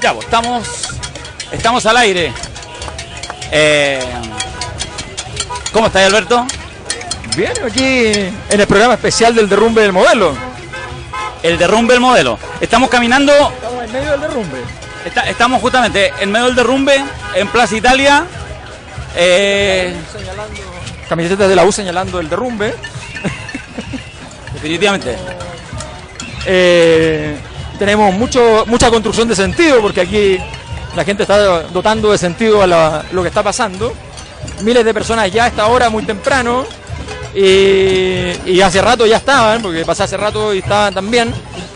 Ya, pues, estamos al aire. ¿Cómo estás, Alberto? Bien, aquí en el programa especial del derrumbe del modelo. El derrumbe del modelo. Estamos caminando. Estamos en medio del derrumbe. Estamos justamente en medio del derrumbe, en Plaza Italia. Camisetas de la U señalando el derrumbe. Definitivamente. Tenemos mucha construcción de sentido, porque aquí la gente está dotando de sentido a lo que está pasando. Miles de personas ya a esta hora, muy temprano, y hace rato ya estaban, porque pasé hace rato y estaban también.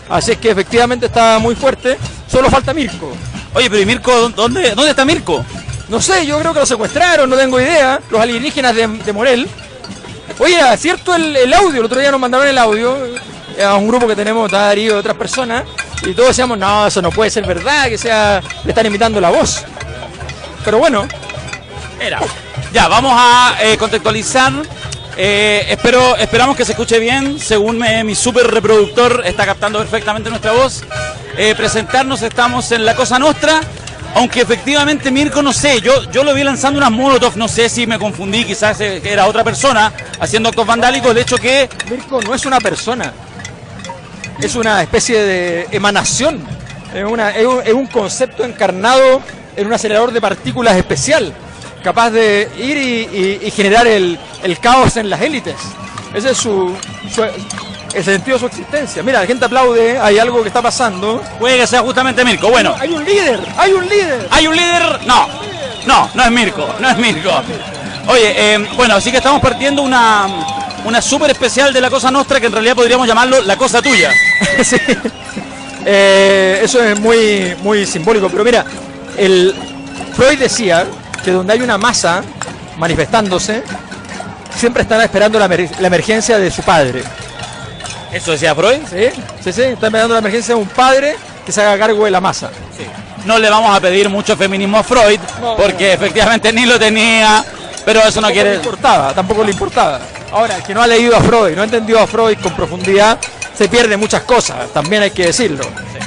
Así es que efectivamente está muy fuerte. Solo falta Mirko. Oye, pero ¿y Mirko? ¿Dónde está Mirko? No sé, yo creo que lo secuestraron, no tengo idea. Los alienígenas de Morel. Oye, era cierto el audio, el otro día nos mandaron el audio a un grupo que tenemos, Darío y otras personas, y todos decíamos, no, eso no puede ser verdad, que le están imitando la voz. Pero bueno. Ya, vamos a contextualizar. Esperamos que se escuche bien. Según mi super reproductor está captando perfectamente nuestra voz. Presentarnos, estamos en la Cosa Nostra. Aunque efectivamente Mirko, no sé, yo lo vi lanzando unas molotov, no sé si me confundí, quizás era otra persona haciendo actos vandálicos. De hecho que Mirko no es una persona, es una especie de emanación, es un concepto encarnado en un acelerador de partículas especial, capaz de ir y generar el caos en las élites. Ese es el sentido de su existencia. Mira, la gente aplaude, hay algo que está pasando. Puede que sea justamente Mirko. Bueno, hay un líder. ¿Hay un líder? No es Mirko, Oye, bueno, así que estamos partiendo una súper especial de la Cosa Nostra, que en realidad podríamos llamarlo la cosa tuya. Sí. Eso es muy, muy simbólico. Pero mira, Freud decía que donde hay una masa manifestándose, siempre están esperando la emergencia de su padre. ¿Eso decía Freud? Sí, está esperando la emergencia de un padre que se haga cargo de la masa. Sí. No le vamos a pedir mucho feminismo a Freud, porque efectivamente ni lo tenía, pero eso no quiere... Tampoco le importaba. Ahora, el que no ha leído a Freud, no ha entendido a Freud con profundidad, se pierde muchas cosas, también hay que decirlo. Sí.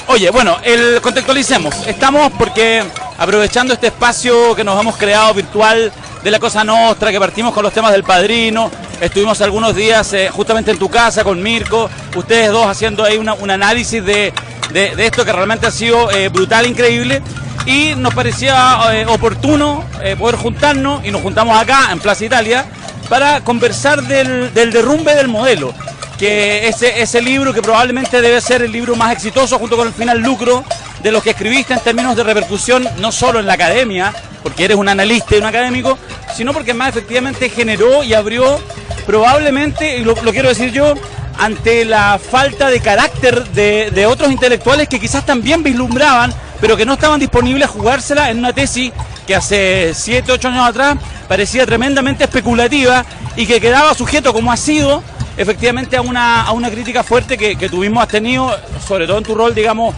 Oye, bueno, contextualicemos. Estamos porque aprovechando este espacio que nos hemos creado virtual de la Cosa Nostra, que partimos con los temas del Padrino, estuvimos algunos días justamente en tu casa con Mirko, ustedes dos haciendo ahí un análisis de esto que realmente ha sido brutal, increíble, y nos parecía oportuno poder juntarnos, y nos juntamos acá en Plaza Italia para conversar del derrumbe del modelo, que ese libro que probablemente debe ser el libro más exitoso junto con El Fin al Lucro de los que escribiste en términos de repercusión, no solo en la academia, porque eres un analista y un académico, sino porque más efectivamente generó y abrió probablemente, y lo quiero decir yo, ante la falta de carácter de otros intelectuales que quizás también vislumbraban, pero que no estaban disponibles a jugársela en una tesis que hace 7, 8 años atrás parecía tremendamente especulativa y que quedaba sujeto, como ha sido, efectivamente a una crítica fuerte que tú mismo has tenido, sobre todo en tu rol, digamos,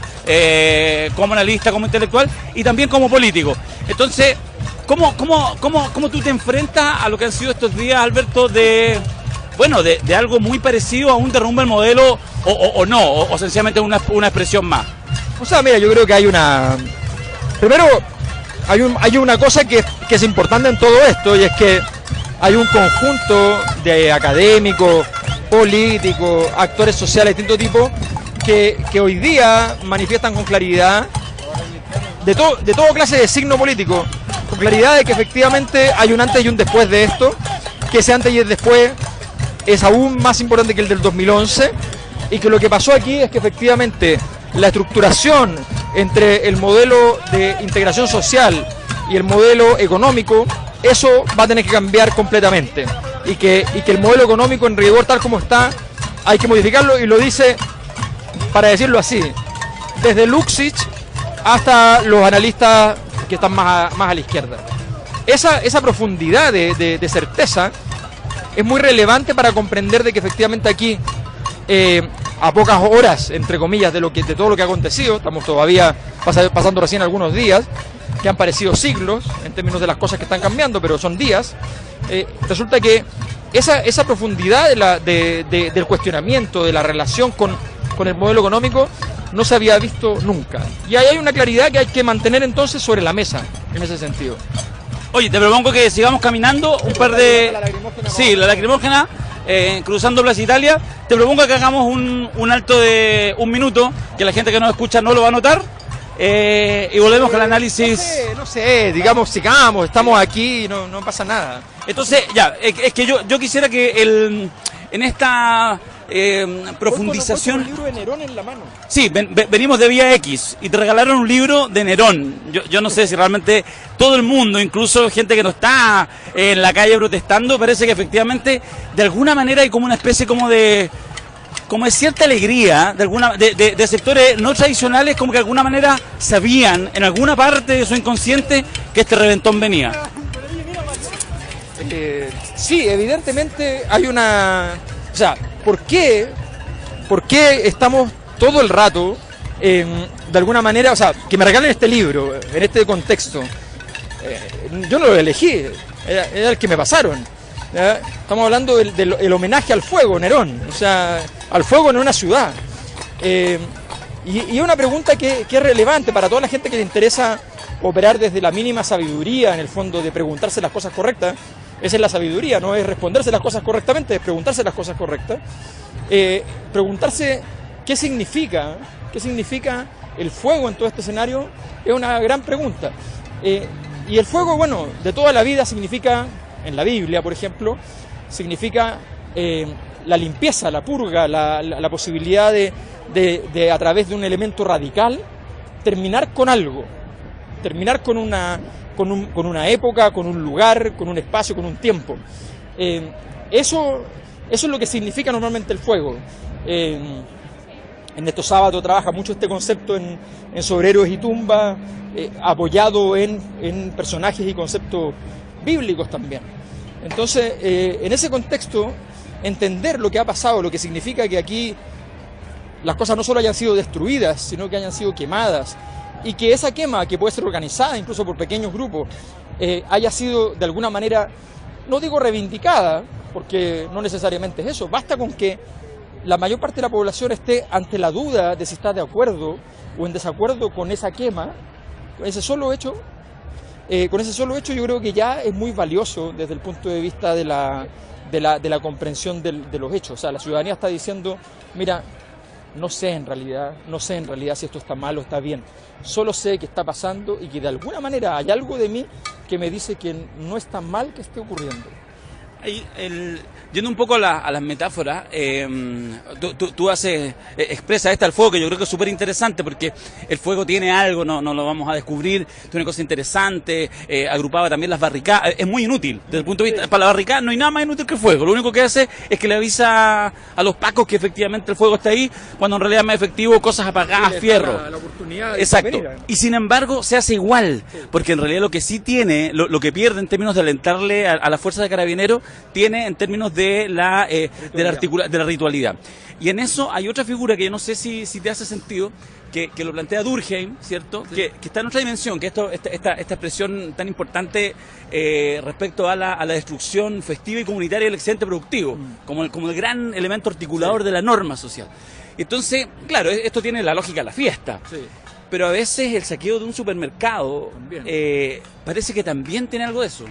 como analista, como intelectual y también como político. Entonces, ¿cómo tú te enfrentas a lo que han sido estos días, Alberto, de algo muy parecido a un derrumbe del modelo o sencillamente una expresión más? O sea, mira, yo creo que hay primero, hay una cosa que es importante en todo esto, y es que hay un conjunto de académicos, políticos, actores sociales de distinto tipo, que hoy día manifiestan con claridad, de todo clase de signo político, con claridad de que efectivamente hay un antes y un después de esto, que ese antes y el después es aún más importante que el del 2011, y que lo que pasó aquí es que efectivamente la estructuración entre el modelo de integración social y el modelo económico, eso va a tener que cambiar completamente, y que el modelo económico en rigor tal como está hay que modificarlo, y lo dice, para decirlo así, desde Luxich hasta los analistas que están más a la izquierda. Esa profundidad de certeza es muy relevante para comprender de que efectivamente aquí, a pocas horas, entre comillas, de todo lo que ha acontecido, estamos todavía pasando recién algunos días, que han parecido siglos en términos de las cosas que están cambiando, pero son días. Resulta que esa profundidad del cuestionamiento de la relación con el modelo económico no se había visto nunca. Y ahí hay una claridad que hay que mantener entonces sobre la mesa, en ese sentido. Oye, te propongo que sigamos caminando un par de... Sí, la lacrimógena, cruzando Plaza Italia. Te propongo que hagamos un alto de 1 minuto, que la gente que nos escucha no lo va a notar. Y volvemos con el análisis. No sé, digamos, sigamos, estamos aquí, no pasa nada. Entonces, ya, es que yo quisiera que en esta profundización... Voy con un libro de Nerón en la mano. Sí, venimos de Vía X y te regalaron un libro de Nerón. Yo no sé si realmente todo el mundo, incluso gente que no está en la calle protestando, parece que efectivamente de alguna manera hay como una especie como de cierta alegría de sectores no tradicionales, como que de alguna manera sabían en alguna parte de su inconsciente que este reventón venía. Sí, evidentemente hay una... O sea, ¿por qué estamos todo el rato, de alguna manera, o sea, que me regalen este libro, en este contexto? Yo no lo elegí, era el que me pasaron. ¿Ya? Estamos hablando del homenaje al fuego, Nerón, o sea, al fuego en una ciudad. Y es una pregunta que es relevante para toda la gente que le interesa operar desde la mínima sabiduría, en el fondo, de preguntarse las cosas correctas. Esa es la sabiduría, no es responderse las cosas correctamente, es preguntarse las cosas correctas. Preguntarse qué significa el fuego en todo este escenario es una gran pregunta. Y el fuego, bueno, de toda la vida significa, en la Biblia, por ejemplo, significa la limpieza, la purga, la posibilidad de a través de un elemento radical, terminar con algo, terminar con una época, con un lugar, con un espacio, con un tiempo. Eso es lo que significa normalmente el fuego. En estos sábados trabaja mucho este concepto en Sobre Héroes y Tumbas, apoyado en personajes y conceptos bíblicos también. Entonces, en ese contexto, entender lo que ha pasado, lo que significa que aquí las cosas no solo hayan sido destruidas, sino que hayan sido quemadas, y que esa quema, que puede ser organizada incluso por pequeños grupos, haya sido de alguna manera, no digo reivindicada, porque no necesariamente es eso, basta con que la mayor parte de la población esté ante la duda de si está de acuerdo o en desacuerdo con esa quema, con ese solo hecho yo creo que ya es muy valioso desde el punto de vista de la comprensión de los hechos. O sea, la ciudadanía está diciendo, mira, no sé en realidad si esto está mal o está bien. Solo sé que está pasando y que de alguna manera hay algo de mí que me dice que no está mal que esté ocurriendo. Yendo un poco a las metáforas, tú expresas al fuego, que yo creo que es súper interesante, porque el fuego tiene algo, no lo vamos a descubrir, tiene una cosa interesante, agrupaba también las barricadas, es muy inútil, desde el punto de vista, para la barricada no hay nada más inútil que el fuego, lo único que hace es que le avisa a los pacos que efectivamente el fuego está ahí, cuando en realidad es más efectivo, cosas apagadas, fierro. La oportunidad de exacto, y sin embargo se hace igual, porque en realidad lo que sí tiene, lo que pierde en términos de alentarle a la fuerza de carabineros, tiene en términos de la ritualidad. Y en eso hay otra figura que yo no sé si te hace sentido, que lo plantea Durkheim, ¿cierto? Sí. Que está en otra dimensión, que esta expresión tan importante respecto a la destrucción festiva y comunitaria del excedente productivo, como el gran elemento articulador de la norma social. Entonces, claro, esto tiene la lógica de la fiesta. Sí. Pero a veces el saqueo de un supermercado parece que también tiene algo de eso.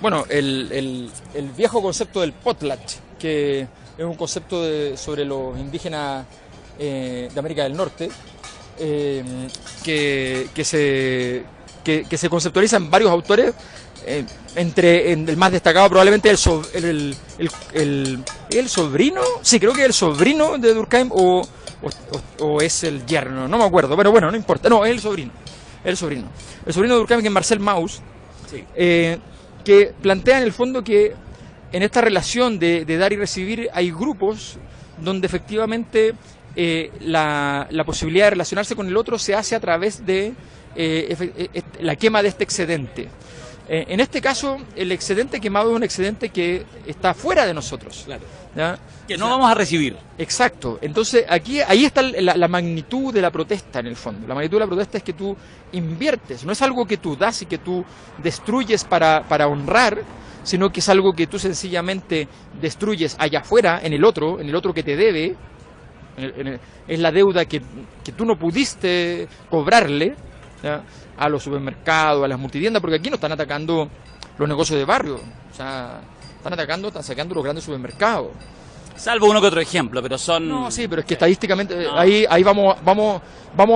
Bueno, el viejo concepto del potlatch, que es un concepto sobre los indígenas de América del Norte, que se conceptualiza en varios autores, entre el más destacado probablemente el sobrino, sí, creo que es el sobrino de Durkheim o es el yerno, no me acuerdo, pero bueno, no importa, no, es el sobrino de Durkheim, que es Marcel Mauss, sí. Que plantea en el fondo que en esta relación de dar y recibir hay grupos donde efectivamente la posibilidad de relacionarse con el otro se hace a través de la quema de este excedente. En este caso, el excedente quemado es un excedente que está fuera de nosotros. Claro. ¿Ya? Que no vamos a recibir. Exacto. Entonces, ahí está la magnitud de la protesta, en el fondo. La magnitud de la protesta es que tú inviertes. No es algo que tú das y que tú destruyes para honrar, sino que es algo que tú sencillamente destruyes allá afuera, en el otro que te debe, Es la deuda que tú no pudiste cobrarle, ¿ya?, a los supermercados, a las multitiendas, porque aquí no están atacando los negocios de barrio, o sea, están sacando los grandes supermercados. Salvo uno que otro ejemplo, pero son... No, sí, pero es que estadísticamente ahí vamos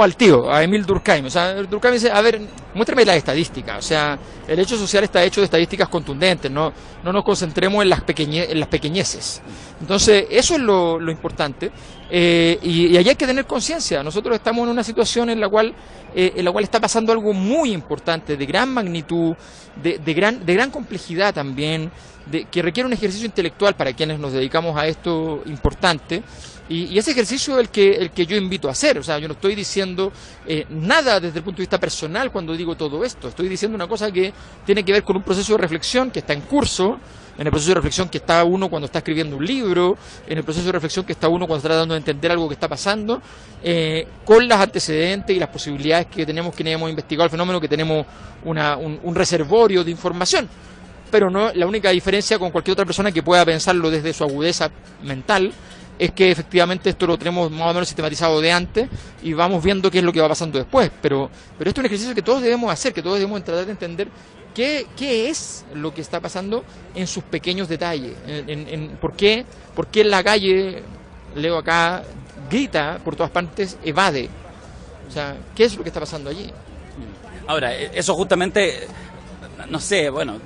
al tío, a Emil Durkheim. O sea, Durkheim dice, a ver, muéstrame las estadísticas. O sea, el hecho social está hecho de estadísticas contundentes, no nos concentremos en las pequeñeces. Entonces, eso es lo importante, y ahí hay que tener conciencia. Nosotros estamos en una situación en la cual está pasando algo muy importante, de gran magnitud, de gran complejidad también, que requiere un ejercicio intelectual para quienes nos dedicamos a esto importante, y ese ejercicio es el que yo invito a hacer. O sea, yo no estoy diciendo nada desde el punto de vista personal cuando digo todo esto, estoy diciendo una cosa que tiene que ver con un proceso de reflexión que está en curso, en el proceso de reflexión que está uno cuando está escribiendo un libro, en el proceso de reflexión que está uno cuando está tratando de entender algo que está pasando, con las antecedentes y las posibilidades que tenemos quienes hemos investigado el fenómeno, que tenemos un reservorio de información. Pero no, la única diferencia con cualquier otra persona que pueda pensarlo desde su agudeza mental es que efectivamente esto lo tenemos más o menos sistematizado de antes y vamos viendo qué es lo que va pasando después. Pero esto es un ejercicio que todos debemos hacer, que todos debemos tratar de entender qué es lo que está pasando en sus pequeños detalles. ¿Por qué en la calle, leo acá, grita por todas partes, evade? O sea, ¿qué es lo que está pasando allí? Ahora, eso justamente, no sé, bueno,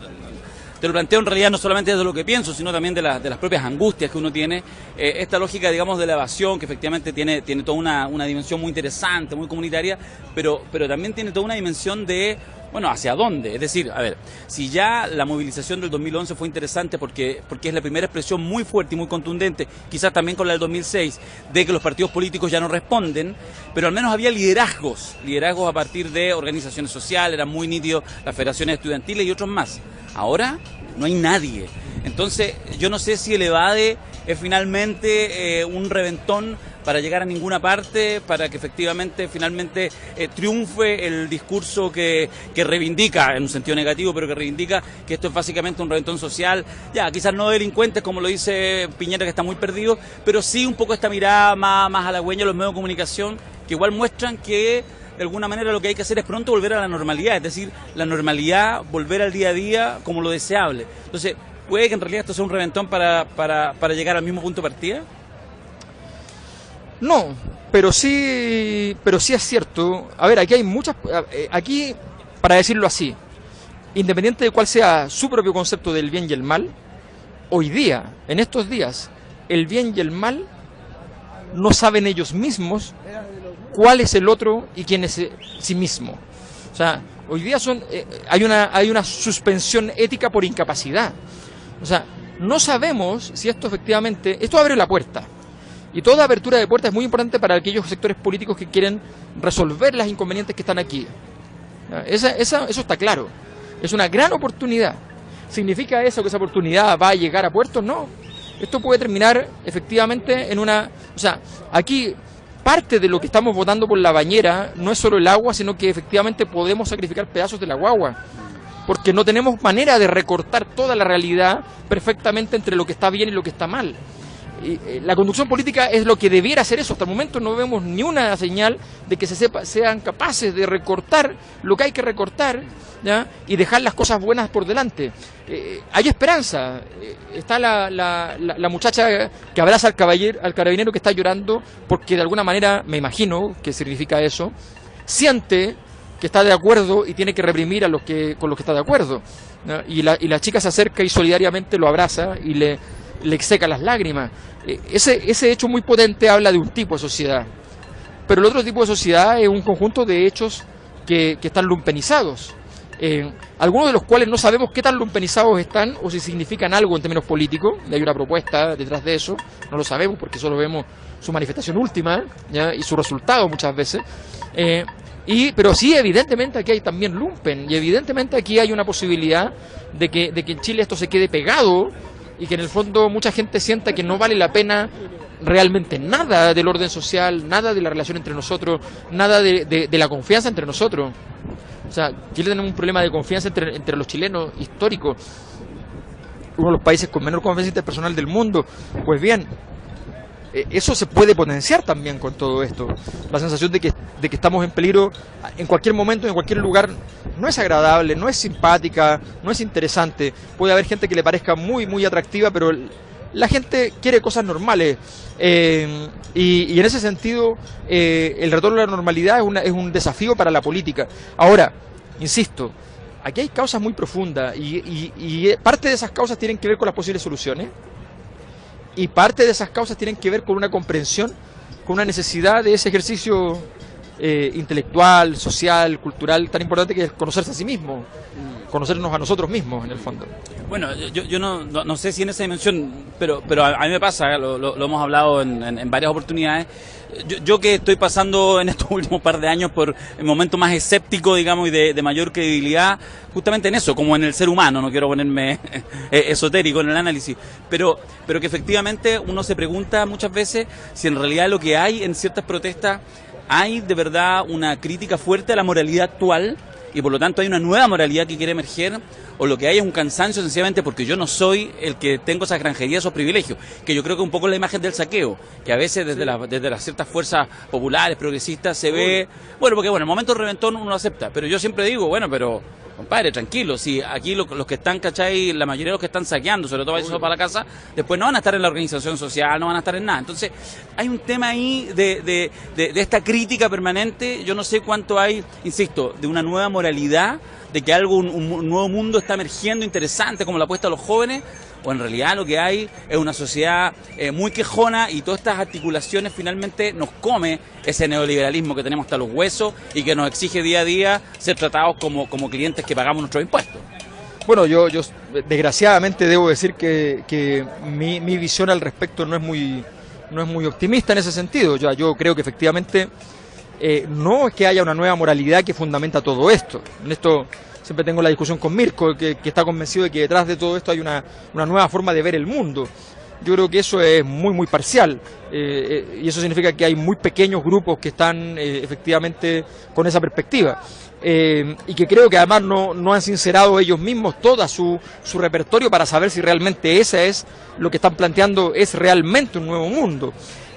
te lo planteo en realidad no solamente desde lo que pienso, sino también de las propias angustias que uno tiene. Esta lógica, digamos, de la evasión, que efectivamente tiene toda una dimensión muy interesante, muy comunitaria, pero también tiene toda una dimensión de, bueno, ¿hacia dónde? Es decir, a ver, si ya la movilización del 2011 fue interesante porque es la primera expresión muy fuerte y muy contundente, quizás también con la del 2006, de que los partidos políticos ya no responden, pero al menos había liderazgos a partir de organizaciones sociales, eran muy nítidos las federaciones estudiantiles y otros más. Ahora no hay nadie. Entonces, yo no sé si el EVADE es finalmente un reventón para llegar a ninguna parte, para que efectivamente, finalmente, triunfe el discurso que reivindica, en un sentido negativo, pero que reivindica que esto es básicamente un reventón social, ya, quizás no delincuentes, como lo dice Piñera, que está muy perdido, pero sí un poco esta mirada más halagüeña de los medios de comunicación, que igual muestran que de alguna manera lo que hay que hacer es pronto volver a la normalidad, es decir, la normalidad, volver al día a día como lo deseable. Entonces, ¿puede que en realidad esto sea un reventón para llegar al mismo punto de partida? No, pero sí es cierto. A ver, aquí hay muchas... Aquí, para decirlo así, independiente de cuál sea su propio concepto del bien y el mal, hoy día, en estos días, el bien y el mal no saben ellos mismos cuál es el otro y quién es sí mismo. O sea, hoy día hay una suspensión ética por incapacidad. O sea, no sabemos si esto efectivamente... Esto abre la puerta. Y toda apertura de puerta es muy importante para aquellos sectores políticos que quieren resolver las inconvenientes que están aquí. Eso está claro. Es una gran oportunidad. ¿Significa eso que esa oportunidad va a llegar a puerto? No. Esto puede terminar efectivamente en una... O sea, aquí parte de lo que estamos votando por la bañera no es solo el agua, sino que efectivamente podemos sacrificar pedazos de la guagua. Porque no tenemos manera de recortar toda la realidad perfectamente entre lo que está bien y lo que está mal. La conducción política es lo que debiera hacer eso. Hasta el momento no vemos ni una señal de que sean capaces de recortar lo que hay que recortar, ¿ya?, y dejar las cosas buenas por delante. Hay esperanza. Está la muchacha que abraza al carabinero que está llorando porque de alguna manera, me imagino que significa eso, siente que está de acuerdo y tiene que reprimir con los que está de acuerdo, ¿no? Y la chica se acerca y solidariamente lo abraza y le seca las lágrimas. Ese hecho muy potente habla de un tipo de sociedad, pero el otro tipo de sociedad es un conjunto de hechos que están lumpenizados, algunos de los cuales no sabemos qué tan lumpenizados están o si significan algo en términos políticos. Hay una propuesta detrás de eso, no lo sabemos porque solo vemos su manifestación última, ¿ya?, y su resultado muchas veces, pero sí, evidentemente aquí hay también lumpen, y evidentemente aquí hay una posibilidad de que en Chile esto se quede pegado y que en el fondo mucha gente sienta que no vale la pena realmente nada del orden social, nada de la relación entre nosotros, nada de la confianza entre nosotros. O sea, Chile tiene un problema de confianza entre los chilenos histórico, uno de los países con menor confianza interpersonal del mundo. Pues bien, eso se puede potenciar también con todo esto. La sensación de que estamos en peligro en cualquier momento, en cualquier lugar, no es agradable, no es simpática, no es interesante. Puede haber gente que le parezca muy, muy atractiva, pero la gente quiere cosas normales. Y en ese sentido, el retorno a la normalidad es un desafío para la política. Ahora, insisto, aquí hay causas muy profundas y parte de esas causas tienen que ver con las posibles soluciones. Y parte de esas causas tienen que ver con una comprensión, con una necesidad de ese ejercicio intelectual, social, cultural, tan importante que es conocerse a sí mismo, conocernos a nosotros mismos, en el fondo. Bueno, yo no sé si en esa dimensión, pero a mí me pasa, lo hemos hablado en varias oportunidades. Yo que estoy pasando en estos últimos par de años por el momento más escéptico, digamos, y de mayor credibilidad, justamente en eso, como en el ser humano, no quiero ponerme esotérico en el análisis, pero que efectivamente uno se pregunta muchas veces si en realidad lo que hay en ciertas protestas, hay de verdad una crítica fuerte a la moralidad actual, y por lo tanto hay una nueva moralidad que quiere emerger, o lo que hay es un cansancio sencillamente porque yo no soy el que tengo esas granjerías, esos privilegios, que yo creo que un poco la imagen del saqueo, que a veces desde las ciertas fuerzas populares, progresistas, se ve, bueno, porque bueno, el momento del reventón uno lo acepta, pero yo siempre digo, bueno, pero compadre, tranquilo, si aquí los que están, ¿cachai? La mayoría de los que están saqueando, sobre todo eso para la casa, después no van a estar en la organización social, no van a estar en nada. Entonces, hay un tema ahí de esta crítica permanente, yo no sé cuánto hay, insisto, de una nueva moralidad, de que un nuevo mundo está emergiendo interesante, como la apuesta a los jóvenes, o en realidad lo que hay es una sociedad muy quejona y todas estas articulaciones finalmente nos come ese neoliberalismo que tenemos hasta los huesos y que nos exige día a día ser tratados como clientes que pagamos nuestros impuestos. Bueno, yo desgraciadamente debo decir que mi visión al respecto no es muy optimista en ese sentido. Yo creo que efectivamente no es que haya una nueva moralidad que fundamenta todo esto. En esto siempre tengo la discusión con Mirko, que está convencido de que detrás de todo esto hay una nueva forma de ver el mundo. Yo creo que eso es muy, muy parcial, y eso significa que hay muy pequeños grupos que están efectivamente con esa perspectiva, y que creo que además no han sincerado ellos mismos todo su repertorio para saber si realmente ese es lo que están planteando, es realmente un nuevo mundo.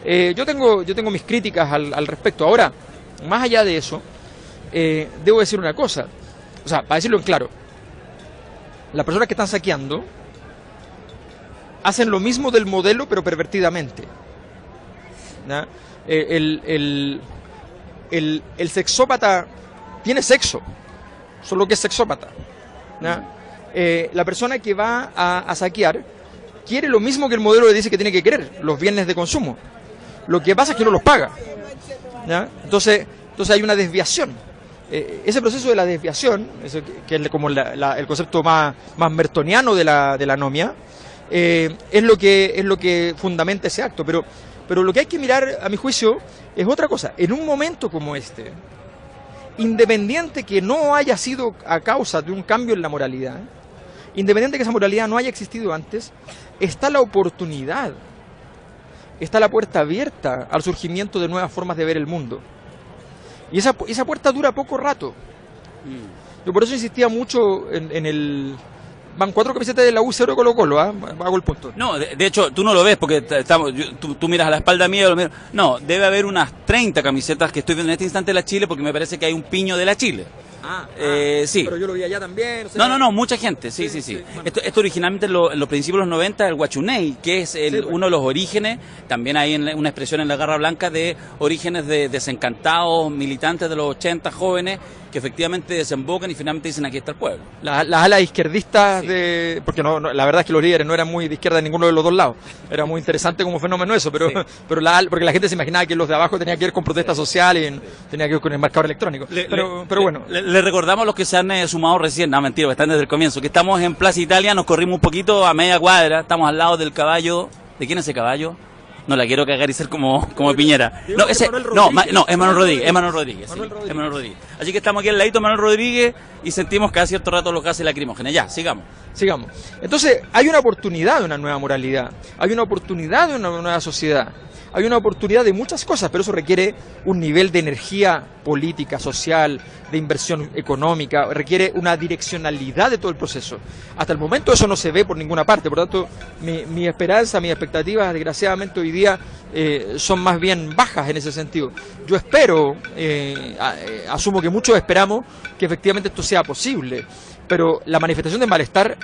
Yo tengo mis críticas al respecto. Ahora, más allá de eso, debo decir una cosa. O sea, para decirlo en claro, las personas que están saqueando hacen lo mismo del modelo, pero pervertidamente. ¿Ya? El sexópata tiene sexo, solo que es sexópata. ¿Ya? La persona que va a saquear quiere lo mismo que el modelo le dice que tiene que querer, los bienes de consumo. Lo que pasa es que no los paga. ¿Ya? Entonces hay una desviación. Ese proceso de la desviación, que es como el concepto más mertoniano de la anomia, es lo que fundamenta ese acto. Pero lo que hay que mirar, a mi juicio, es otra cosa. En un momento como este, independiente que no haya sido a causa de un cambio en la moralidad, independiente que esa moralidad no haya existido antes, está la oportunidad, está la puerta abierta al surgimiento de nuevas formas de ver el mundo. Y esa puerta dura poco rato. Yo por eso insistía mucho en el... Van 4 camisetas de la U, 0 Colo-Colo, ¿eh? Hago el punto. No, de hecho, tú no lo ves porque tú miras a la espalda mía, lo miro. No, debe haber unas 30 camisetas que estoy viendo en este instante de la Chile porque me parece que hay un piño de la Chile. Sí. Pero yo lo vi allá también. O sea... No, mucha gente, sí. Bueno. Esto originalmente en los principios de los 90, el Huachunei, que es uno de los orígenes, también hay una expresión en la Garra Blanca de orígenes de desencantados, militantes de los 80, jóvenes, que efectivamente desembocan y finalmente dicen aquí está el pueblo. Las alas izquierdistas, sí. Porque la verdad es que los líderes no eran muy de izquierda de ninguno de los dos lados. Era muy interesante como fenómeno eso, pero, sí. Porque la gente se imaginaba que los de abajo tenían que ver con protestas sociales, tenía que ver con el marcador electrónico. Pero bueno. Le recordamos a los que se han sumado recién, no mentira, están desde el comienzo, que estamos en Plaza Italia, nos corrimos un poquito a media cuadra, estamos al lado del caballo. ¿De quién es ese caballo? No la quiero cagar y ser como Piñera. No, es Manuel Rodríguez. Así que estamos aquí al ladito de Manuel Rodríguez y sentimos cada cierto rato los gases lacrimógenos. Ya, sigamos. Entonces, hay una oportunidad de una nueva moralidad, hay una oportunidad de una nueva sociedad. hay una oportunidad de muchas cosas, pero eso requiere un nivel de energía política, social, de inversión económica, requiere una direccionalidad de todo el proceso. Hasta el momento eso no se ve por ninguna parte, por lo tanto mi esperanza, mis expectativas desgraciadamente hoy día son más bien bajas en ese sentido. Yo espero, asumo que muchos esperamos que efectivamente esto sea posible, pero la manifestación de malestar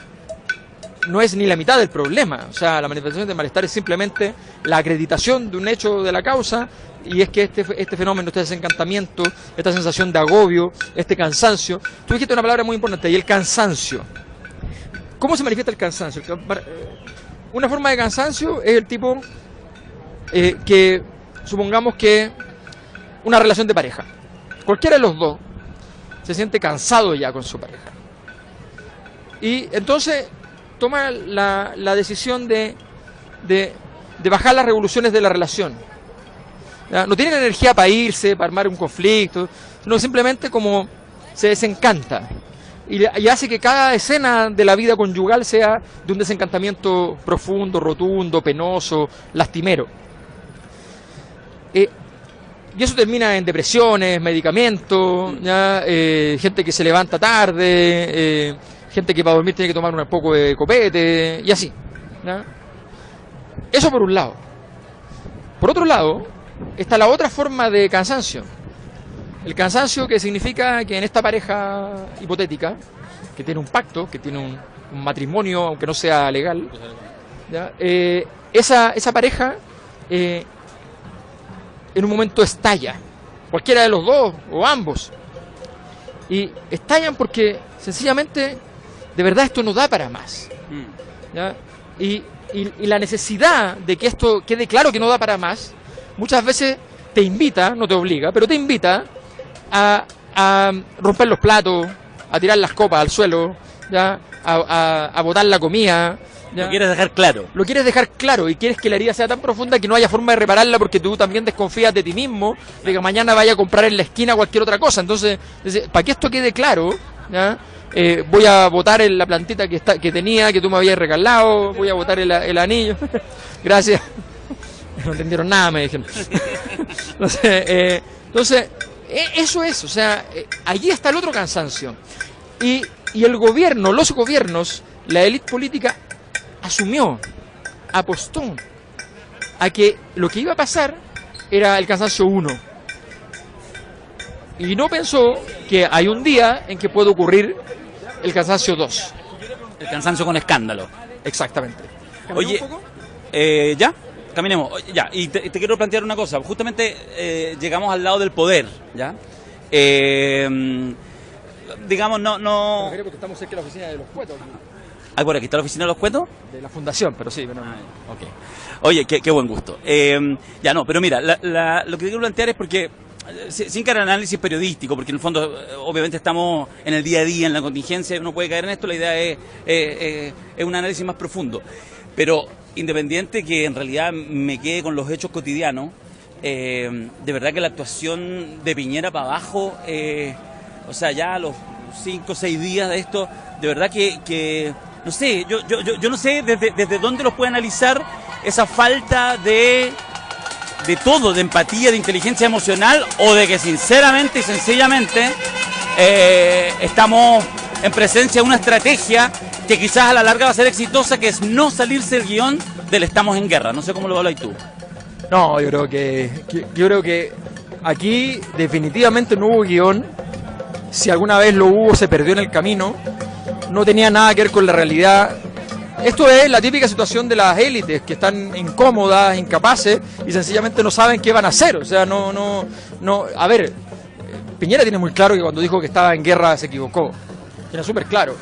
no es ni la mitad del problema. O sea, la manifestación de malestar es simplemente la acreditación de un hecho de la causa, y es que este fenómeno, este desencantamiento, esta sensación de agobio, este cansancio. Tú dijiste una palabra muy importante, y el cansancio. ¿Cómo se manifiesta el cansancio? Una forma de cansancio es el tipo que, supongamos que una relación de pareja. Cualquiera de los dos se siente cansado ya con su pareja. Y entonces toma la decisión de bajar las revoluciones de la relación. ¿Ya? No tiene energía para irse, para armar un conflicto, sino simplemente como se desencanta. Y hace que cada escena de la vida conyugal sea de un desencantamiento profundo, rotundo, penoso, lastimero. Y eso termina en depresiones, medicamentos, ¿ya? Gente que se levanta tarde, gente que para dormir tiene que tomar un poco de copete, y así, ¿ya? Eso por un lado. Por otro lado, está la otra forma de cansancio. El cansancio, que significa que en esta pareja hipotética, que tiene un pacto, que tiene un matrimonio, aunque no sea legal, ¿ya? Esa pareja en un momento estalla, cualquiera de los dos o ambos, y estallan porque sencillamente de verdad esto no da para más, ¿ya? Y la necesidad de que esto quede claro que no da para más muchas veces te invita, no te obliga, pero te invita a romper los platos, a tirar las copas al suelo, ¿ya? A botar la comida, ¿ya? Lo quieres dejar claro. Lo quieres dejar claro, y quieres que la herida sea tan profunda que no haya forma de repararla, porque tú también desconfías de ti mismo, de que mañana vaya a comprar en la esquina cualquier otra cosa. Entonces, para que esto quede claro, ¿ya? Voy a botar la plantita que tenía, que tú me habías regalado, voy a botar el anillo. Gracias. No entendieron nada, me dijeron. Entonces, eso es, o sea, allí está el otro cansancio. Y el gobierno, los gobiernos, la élite política asumió, apostó a que lo que iba a pasar era el cansancio 1. Y no pensó que hay un día en que puede ocurrir el cansancio 2. El cansancio con escándalo. Exactamente. Oye, ¿ya? Caminemos. Ya, y te quiero plantear una cosa. Justamente llegamos al lado del poder, ¿ya? Digamos, no... Pero porque estamos cerca de la oficina de los Cuetos. ¿Ah, por aquí está la oficina de los Cuetos? De la fundación, pero sí. Pero no. Okay. Oye, qué buen gusto. Ya no, pero mira, lo que quiero plantear es porque, sin caer en análisis periodístico, porque en el fondo obviamente estamos en el día a día, en la contingencia, uno puede caer en esto, la idea es un análisis más profundo. Pero independiente que en realidad me quede con los hechos cotidianos, de verdad que la actuación de Piñera para abajo, o sea, ya a los 5 o 6 días de esto, de verdad que no sé, yo no sé desde dónde los puede analizar esa falta de todo, de empatía, de inteligencia emocional, o de que sinceramente y sencillamente estamos en presencia de una estrategia que quizás a la larga va a ser exitosa, que es no salirse del guión del estamos en guerra. No sé cómo lo hablas tú. No, yo creo que aquí definitivamente no hubo guión. Si alguna vez lo hubo, se perdió en el camino. No tenía nada que ver con la realidad. Esto es la típica situación de las élites, que están incómodas, incapaces, y sencillamente no saben qué van a hacer. O sea, no. A ver, Piñera tiene muy claro que cuando dijo que estaba en guerra se equivocó. Tiene súper claro.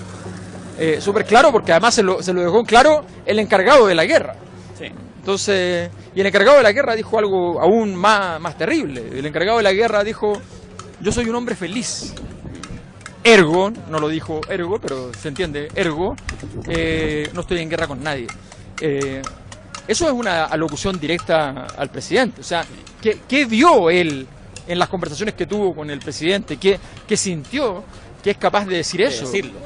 Súper claro, porque además se lo dejó claro el encargado de la guerra. Sí. Entonces, y el encargado de la guerra dijo algo aún más terrible. El encargado de la guerra dijo: yo soy un hombre feliz. Ergo, no lo dijo ergo, pero se entiende, ergo, no estoy en guerra con nadie. Eso es una alocución directa al presidente. O sea, ¿qué vio él en las conversaciones que tuvo con el presidente? ¿Qué sintió que es capaz de decir eso? Decirlo.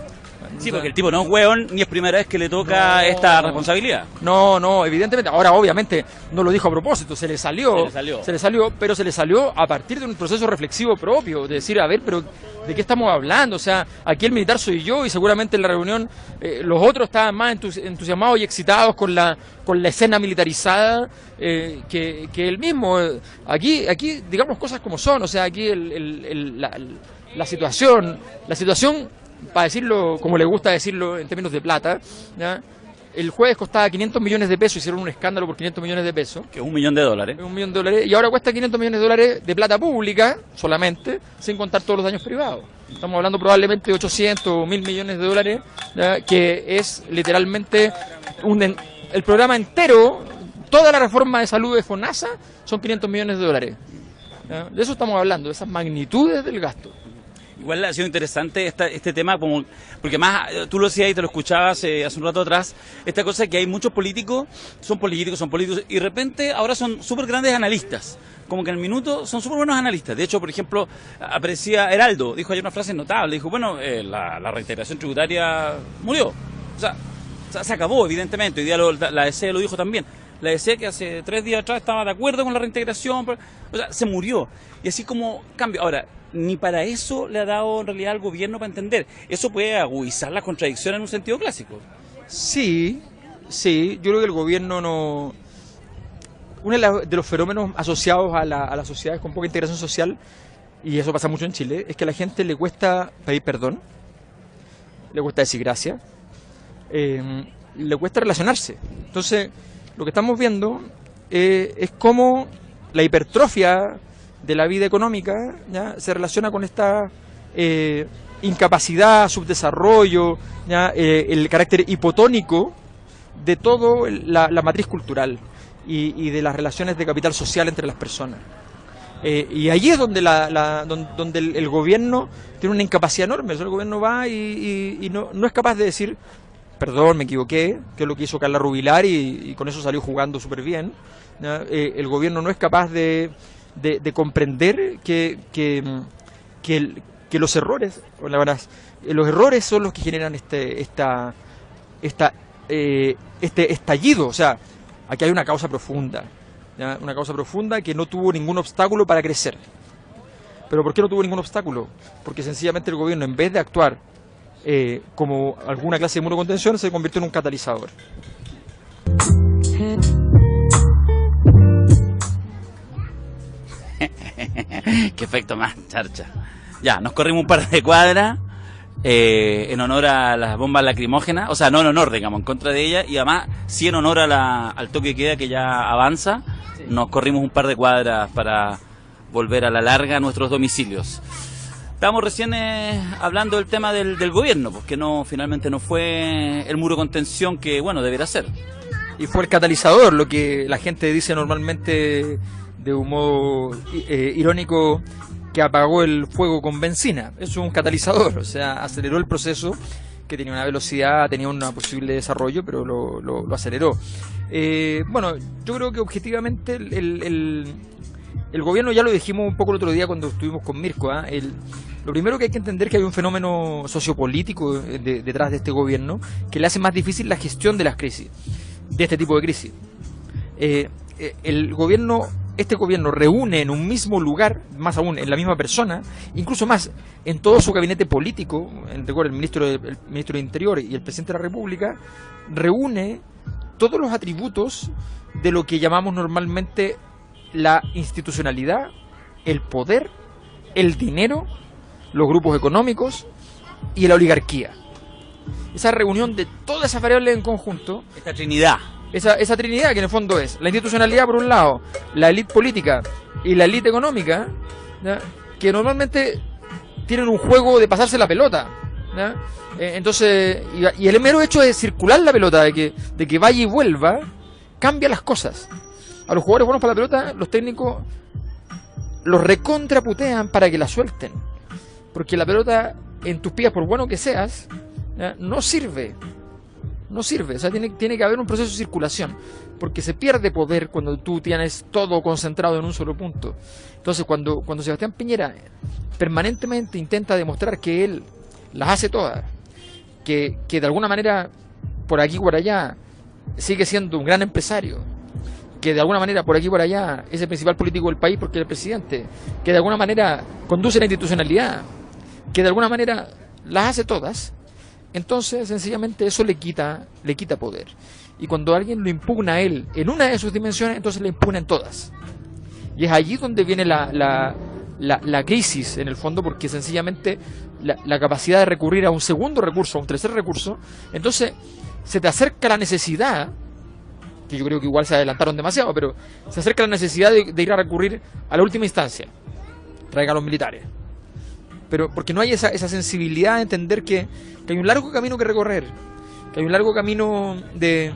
Sí, porque el tipo no es hueón, ni es primera vez que le toca esta responsabilidad. No, evidentemente. Ahora, obviamente, no lo dijo a propósito, se le salió, pero se le salió a partir de un proceso reflexivo propio, de decir, a ver, pero ¿de qué estamos hablando? O sea, aquí el militar soy yo y seguramente en la reunión los otros estaban más entusiasmados y excitados con la escena militarizada que él mismo. Aquí, digamos cosas como son, o sea, aquí la situación, para decirlo como le gusta decirlo en términos de plata, ¿ya? El jueves costaba 500 millones de pesos, hicieron un escándalo por 500 millones de pesos. Que es $1 millón. $1 millón, y ahora cuesta 500 millones de dólares de plata pública solamente, sin contar todos los daños privados. Estamos hablando probablemente de 800 o 1.000 millones de dólares, ¿ya? Que es literalmente el programa entero, toda la reforma de salud de FONASA son 500 millones de dólares. ¿Ya? De eso estamos hablando, de esas magnitudes del gasto. Igual ha sido interesante este tema, porque más tú lo decías y te lo escuchabas hace un rato atrás, esta cosa que hay muchos políticos, y de repente ahora son súper grandes analistas, como que en el minuto son súper buenos analistas. De hecho, por ejemplo, aparecía Heraldo, dijo ayer una frase notable, dijo, bueno, la reintegración tributaria murió, o sea, se acabó evidentemente, hoy día la ADC lo dijo también. La ADC que hace 3 días atrás estaba de acuerdo con la reintegración, o sea, se murió. Y así como cambio. Ahora, ni para eso le ha dado en realidad al gobierno para entender. Eso puede agudizar las contradicciones en un sentido clásico. Sí, yo creo que el gobierno no... Uno de los fenómenos asociados a las sociedades con poca integración social, y eso pasa mucho en Chile, es que a la gente le cuesta pedir perdón, le cuesta decir gracias, le cuesta relacionarse. Entonces, lo que estamos viendo es cómo la hipertrofia de la vida económica, ¿ya? Se relaciona con esta incapacidad, subdesarrollo, ¿ya? El carácter hipotónico de todo la matriz cultural y de las relaciones de capital social entre las personas. Y allí es donde donde el gobierno tiene una incapacidad enorme. O sea, el gobierno va y no es capaz de decir, perdón, me equivoqué, que es lo que hizo Carla Rubilar y con eso salió jugando súper bien. El gobierno no es capaz de comprender que los errores, los errores son los que generan este estallido. O sea, aquí hay una causa profunda, ¿ya? Una causa profunda que no tuvo ningún obstáculo para crecer. ¿Pero por qué no tuvo ningún obstáculo? Porque sencillamente el gobierno, en vez de actuar como alguna clase de muro de contención, se convirtió en un catalizador. Qué efecto más, charcha. Ya, nos corrimos un par de cuadras en honor a las bombas lacrimógenas, o sea, no en honor, digamos, en contra de ellas, y además sí en honor al toque de queda que ya avanza. Sí. Nos corrimos un par de cuadras para volver a la larga a nuestros domicilios. Estábamos recién hablando del tema del gobierno, porque finalmente no fue el muro de contención que, bueno, debería ser. Y fue el catalizador, lo que la gente dice normalmente de un modo irónico, que apagó el fuego con benzina. Eso es un catalizador, o sea, aceleró el proceso que tenía una velocidad, tenía un posible desarrollo, pero lo aceleró. Bueno, yo creo que objetivamente el gobierno, ya lo dijimos un poco el otro día cuando estuvimos con Mirko, lo primero que hay que entender es que hay un fenómeno sociopolítico detrás de este gobierno que le hace más difícil la gestión de las crisis, de este tipo de crisis. Este gobierno reúne en un mismo lugar, más aún en la misma persona, incluso más en todo su gabinete político, recuerda, el ministro de Interior y el presidente de la República, reúne todos los atributos de lo que llamamos normalmente la institucionalidad, el poder, el dinero, los grupos económicos y la oligarquía. Esa reunión de todas esas variables en conjunto, esta trinidad, esa trinidad que en el fondo es la institucionalidad por un lado, la élite política y la élite económica, ¿ya? Que normalmente tienen un juego de pasarse la pelota, ¿ya? Entonces, y el mero hecho de circular la pelota, de que vaya y vuelva, cambia las cosas. A los jugadores buenos para la pelota, los técnicos los recontraputean para que la suelten, porque la pelota en tus pies, por bueno que seas, ¿ya? No sirve, o sea, tiene que haber un proceso de circulación, porque se pierde poder cuando tú tienes todo concentrado en un solo punto. Entonces, cuando Sebastián Piñera permanentemente intenta demostrar que él las hace todas, que de alguna manera, por aquí y por allá, sigue siendo un gran empresario, que de alguna manera por aquí y por allá es el principal político del país porque es el presidente, que de alguna manera conduce la institucionalidad, que de alguna manera las hace todas, entonces sencillamente eso le quita poder. Y cuando alguien lo impugna a él en una de sus dimensiones, entonces le impugna en todas. Y es allí donde viene la crisis, en el fondo, porque sencillamente la capacidad de recurrir a un segundo recurso, a un tercer recurso, entonces se te acerca la necesidad, que yo creo que igual se adelantaron demasiado, pero se acerca la necesidad de ir a recurrir a la última instancia, traiga a los militares. Pero porque no hay esa sensibilidad de entender que hay un largo camino que recorrer, que hay un largo camino de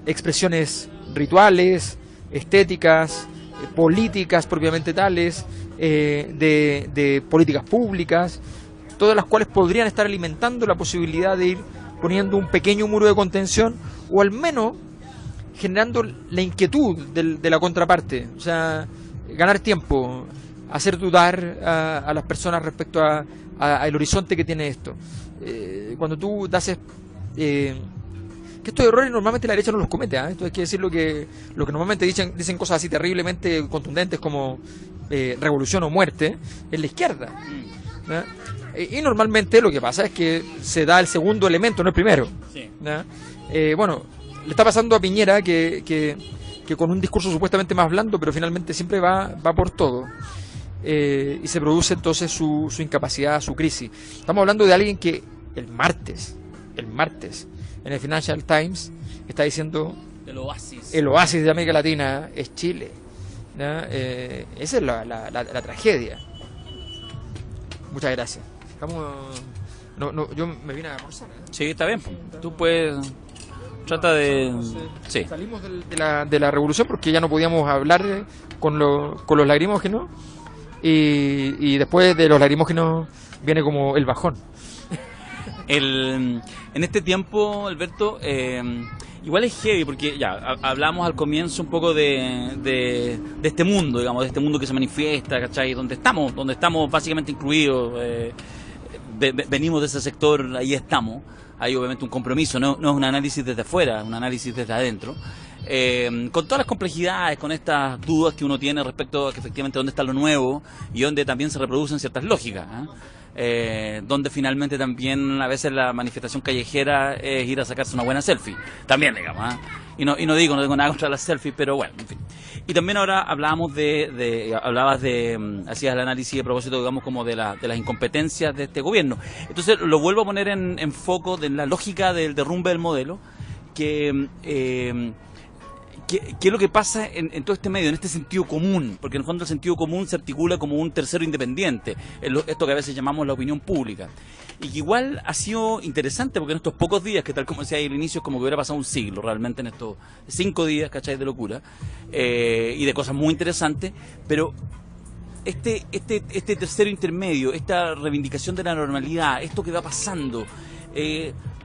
expresiones rituales, estéticas, políticas propiamente tales, de políticas públicas, todas las cuales podrían estar alimentando la posibilidad de ir poniendo un pequeño muro de contención, o al menos generando la inquietud de la contraparte, o sea, ganar tiempo, hacer dudar a las personas respecto al horizonte que tiene esto. Cuando tú haces que estos errores normalmente la derecha no los comete, esto hay que decir lo que normalmente dicen cosas así terriblemente contundentes como revolución o muerte, es la izquierda, ¿no? Y normalmente lo que pasa es que se da el segundo elemento, no el primero, sí. Bueno, le está pasando a Piñera que con un discurso supuestamente más blando, pero finalmente siempre va por todo. Y se produce entonces su incapacidad, su crisis. Estamos hablando de alguien que el martes en el Financial Times está diciendo el oasis de América Latina es Chile, ¿no? Esa es la tragedia. Muchas gracias. Yo me vine a almorzar, Sí, está bien. Tú puedes... Trata de... Sí. Salimos de la revolución porque ya no podíamos hablar con los lagrimógenos. Y después de los lagrimógenos viene como el bajón. En este tiempo, Alberto, igual es heavy porque ya hablamos al comienzo un poco de este mundo, digamos, de este mundo que se manifiesta, ¿cachai? Donde estamos básicamente incluidos, venimos de ese sector, ahí estamos. Hay obviamente un compromiso, no es un análisis desde afuera, es un análisis desde adentro. Con todas las complejidades, con estas dudas que uno tiene respecto a que efectivamente dónde está lo nuevo y donde también se reproducen ciertas lógicas, donde finalmente también a veces la manifestación callejera es ir a sacarse una buena selfie, también digamos, y no tengo nada contra las selfies, pero bueno, en fin. Y también ahora hablábamos hacías el análisis a propósito, digamos, como de las incompetencias de este gobierno. Entonces lo vuelvo a poner en foco de la lógica del derrumbe del modelo, ¿Qué es lo que pasa en todo este medio, en este sentido común? Porque en el fondo el sentido común se articula como un tercero independiente, esto que a veces llamamos la opinión pública. Y que igual ha sido interesante porque en estos pocos días, que tal como decía al inicio, es como que hubiera pasado un siglo realmente en estos 5 días, ¿cachai? De locura, y de cosas muy interesantes, pero este tercero intermedio, esta reivindicación de la normalidad, esto que va pasando,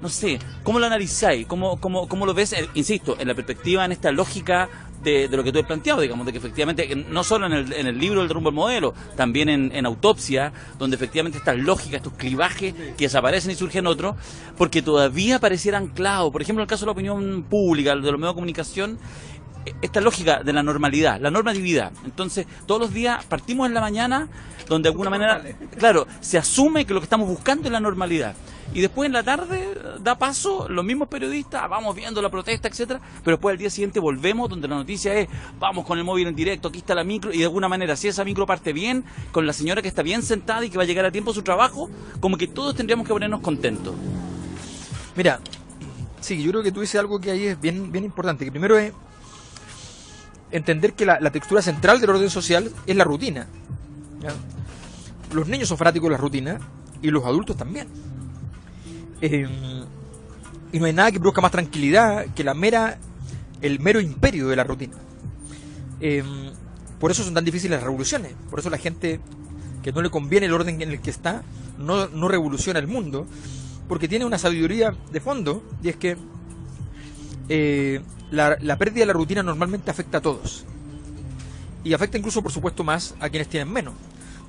no sé, ¿cómo lo analizáis? ¿Cómo lo ves? Insisto, en la perspectiva, en esta lógica de lo que tú has planteado, digamos, de que efectivamente, no solo en el libro del derrumbe del modelo, también en Autopsia, donde efectivamente estas lógicas, estos clivajes que desaparecen y surgen otros, porque todavía parecieran anclados. Por ejemplo, en el caso de la opinión pública, de los medios de comunicación, esta lógica de la normalidad, la normatividad. Entonces, todos los días partimos en la mañana, donde de alguna manera, claro, se asume que lo que estamos buscando es la normalidad. Y después en la tarde da paso los mismos periodistas, vamos viendo la protesta, etcétera, pero después al día siguiente volvemos donde la noticia es, vamos con el móvil en directo, aquí está la micro, y de alguna manera, si esa micro parte bien, con la señora que está bien sentada y que va a llegar a tiempo a su trabajo, como que todos tendríamos que ponernos contentos. Mira, sí, yo creo que tú dices algo que ahí es bien importante, que primero es entender que la textura central del orden social es la rutina, ¿ya? Los niños son fanáticos de la rutina y los adultos también. Y no hay nada que produzca más tranquilidad que el mero imperio de la rutina. Por eso son tan difíciles las revoluciones. Por eso la gente que no le conviene el orden en el que está no revoluciona el mundo, porque tiene una sabiduría de fondo, y es que la pérdida de la rutina normalmente afecta a todos, y afecta incluso, por supuesto, más a quienes tienen menos.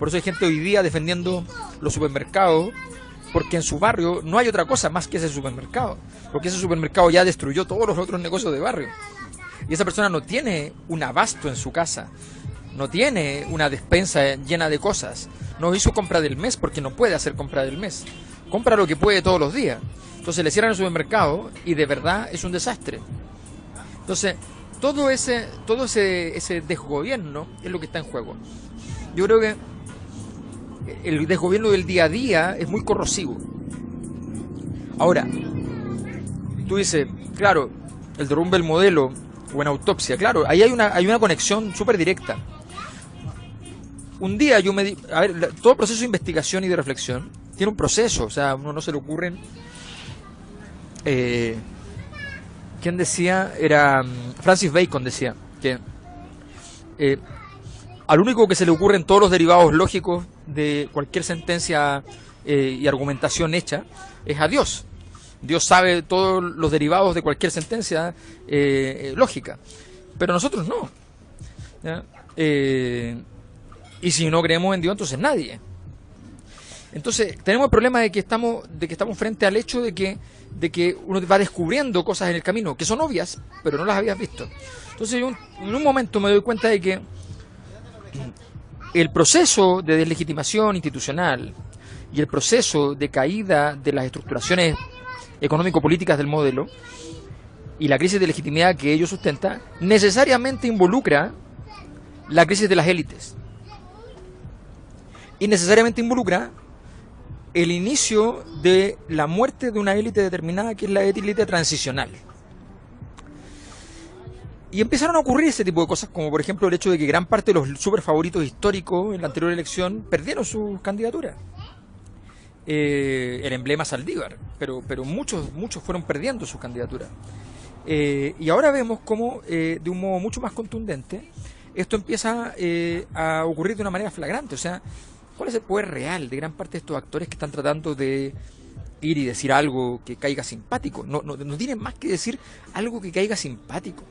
Por eso hay gente hoy día defendiendo los supermercados porque en su barrio no hay otra cosa más que ese supermercado, porque ese supermercado ya destruyó todos los otros negocios de barrio. Y esa persona no tiene un abasto en su casa, no tiene una despensa llena de cosas, no hizo compra del mes porque no puede hacer compra del mes, compra lo que puede todos los días. Entonces le cierran el supermercado y de verdad es un desastre. Entonces, todo ese desgobierno es lo que está en juego. Yo creo que el desgobierno del día a día es muy corrosivo. Ahora, tú dices, claro, el derrumbe del modelo o en autopsia, claro, ahí hay una conexión súper directa. Un día yo me di, a ver, todo proceso de investigación y de reflexión tiene un proceso, o sea, a uno no se le ocurren. ¿Quién decía? Era Francis Bacon decía que al único que se le ocurren todos los derivados lógicos de cualquier sentencia y argumentación hecha es a Dios. Dios sabe todos los derivados de cualquier sentencia lógica, pero nosotros no. ¿Ya? Y si no creemos en Dios, entonces nadie. Entonces tenemos el problema de que estamos frente al hecho de que uno va descubriendo cosas en el camino que son obvias, pero no las habías visto. Entonces yo en un momento me doy cuenta de que el proceso de deslegitimación institucional y el proceso de caída de las estructuraciones económico-políticas del modelo y la crisis de legitimidad que ello sustenta necesariamente involucra la crisis de las élites y necesariamente involucra el inicio de la muerte de una élite determinada, que es la élite transicional. Y empezaron a ocurrir ese tipo de cosas, como por ejemplo el hecho de que gran parte de los super favoritos históricos en la anterior elección perdieron sus candidaturas. El emblema Saldívar, pero muchos fueron perdiendo sus candidaturas. Y ahora vemos cómo, de un modo mucho más contundente, esto empieza a ocurrir de una manera flagrante. O sea, ¿cuál es el poder real de gran parte de estos actores que están tratando de ir y decir algo que caiga simpático? No tienen más que decir algo que caiga simpático.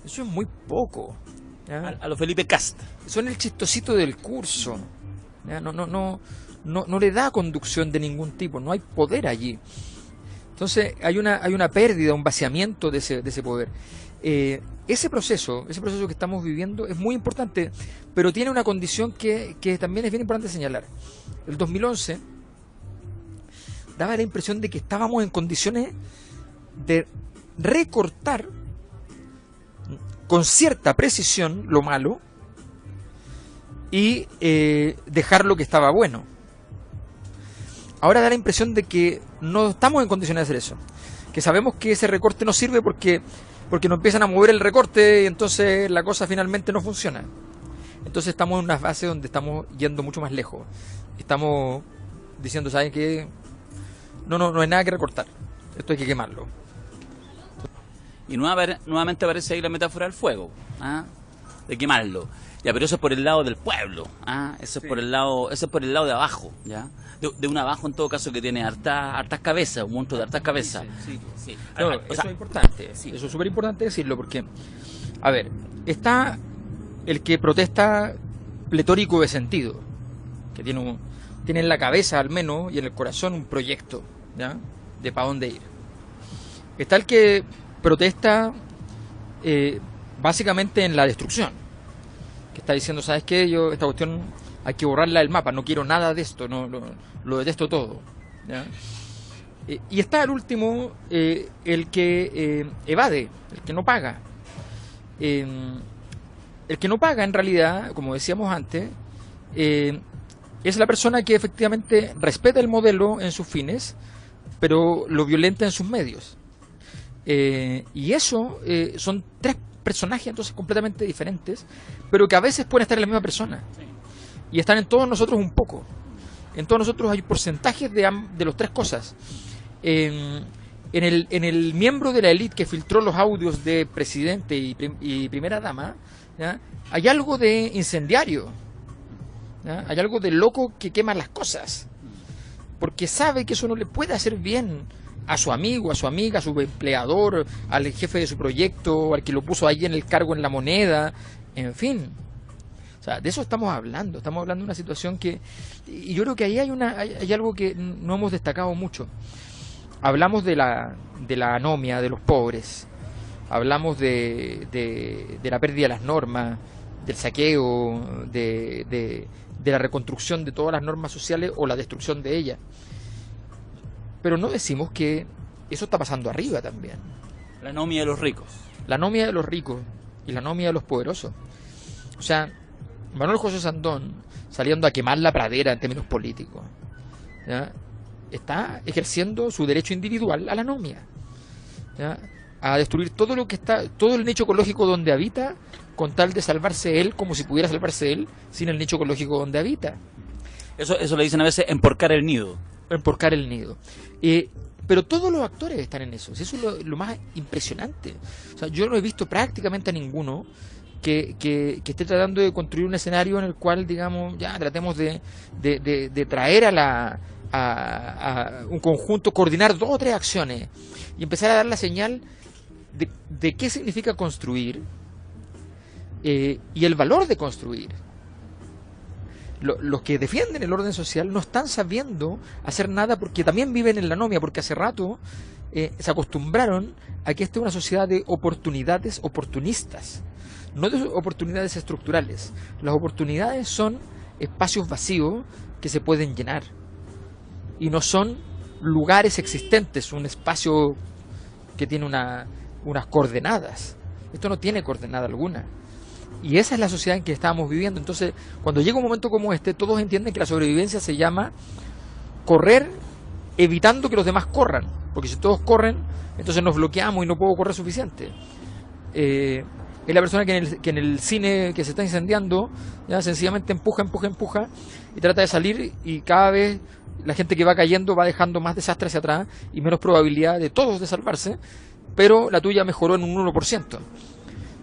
Eso es muy poco. A lo Felipe Cast. Son el chistosito del curso. ¿Ya? No le da conducción de ningún tipo, no hay poder allí. Entonces hay una pérdida, un vaciamiento de ese poder. Ese proceso que estamos viviendo es muy importante, pero tiene una condición que también es bien importante señalar. El 2011 daba la impresión de que estábamos en condiciones de recortar con cierta precisión lo malo y dejar lo que estaba bueno. Ahora da la impresión de que no estamos en condiciones de hacer eso, que sabemos que ese recorte no sirve porque nos empiezan a mover el recorte y entonces la cosa finalmente no funciona. Entonces estamos en una fase donde estamos yendo mucho más lejos. Estamos diciendo, ¿saben qué? No hay nada que recortar, esto hay que quemarlo. Y nuevamente aparece ahí la metáfora del fuego, de quemarlo. Ya, pero eso es por el lado del pueblo, eso es por el lado de abajo, ¿ya? De un abajo en todo caso que tiene hartas cabezas, un monstruo de hartas cabezas. Sí. No, eso es importante, eso es súper importante decirlo, porque, a ver, está el que protesta pletórico de sentido, que tiene en la cabeza al menos y en el corazón un proyecto, ¿ya? De para dónde ir. Está el que protesta básicamente en la destrucción, que está diciendo, ¿sabes qué? Esta cuestión hay que borrarla del mapa, no quiero nada de esto, lo detesto todo, ¿ya? Y está el último, el que evade, el que no paga. El que no paga en realidad, como decíamos antes, es la persona que efectivamente respeta el modelo en sus fines, pero lo violenta en sus medios. Y eso son tres personajes entonces completamente diferentes, pero que a veces pueden estar en la misma persona. Y están en todos nosotros un poco. En todos nosotros hay porcentajes de las tres cosas. En el miembro de la élite que filtró los audios de presidente y primera dama, ¿ya? Hay algo de incendiario, ¿ya? Hay algo de loco que quema las cosas, porque sabe que eso no le puede hacer bien a su amigo, a su amiga, a su empleador, al jefe de su proyecto, al que lo puso ahí en el cargo en La Moneda, en fin. sea, de eso estamos hablando de una situación que, y yo creo que ahí hay algo que no hemos destacado mucho. Hablamos de la anomia de los pobres, hablamos de la pérdida de las normas, del saqueo, de la reconstrucción de todas las normas sociales o la destrucción de ellas. Pero no decimos que eso está pasando arriba también. La anomia de los ricos. La anomia de los ricos y la anomia de los poderosos. O sea, Manuel José Sandón, saliendo a quemar la pradera en términos políticos, ¿ya?, está ejerciendo su derecho individual a la anomia, ¿ya?, a destruir todo el nicho ecológico donde habita, con tal de salvarse él, como si pudiera salvarse él sin el nicho ecológico donde habita. Eso le dicen a veces emporcar el nido. Emporcar el nido. Pero todos los actores están en eso. Eso es lo más impresionante. O sea, yo no he visto prácticamente a ninguno que esté tratando de construir un escenario en el cual, digamos, ya tratemos de traer a un conjunto, coordinar 2 o 3 acciones y empezar a dar la señal de qué significa construir y el valor de construir. Los que defienden el orden social no están sabiendo hacer nada porque también viven en la anomia, porque hace rato se acostumbraron a que esta es una sociedad de oportunidades oportunistas, no de oportunidades estructurales. Las oportunidades son espacios vacíos que se pueden llenar y no son lugares existentes, un espacio que tiene unas coordenadas. Esto no tiene coordenada alguna. Y esa es la sociedad en que estábamos viviendo. Entonces, cuando llega un momento como este, todos entienden que la sobrevivencia se llama correr evitando que los demás corran. Porque si todos corren, entonces nos bloqueamos y no puedo correr suficiente. Es la persona que en el cine que se está incendiando, ya sencillamente empuja y trata de salir, y cada vez la gente que va cayendo va dejando más desastre hacia atrás y menos probabilidad de todos de salvarse, pero la tuya mejoró en un 1%.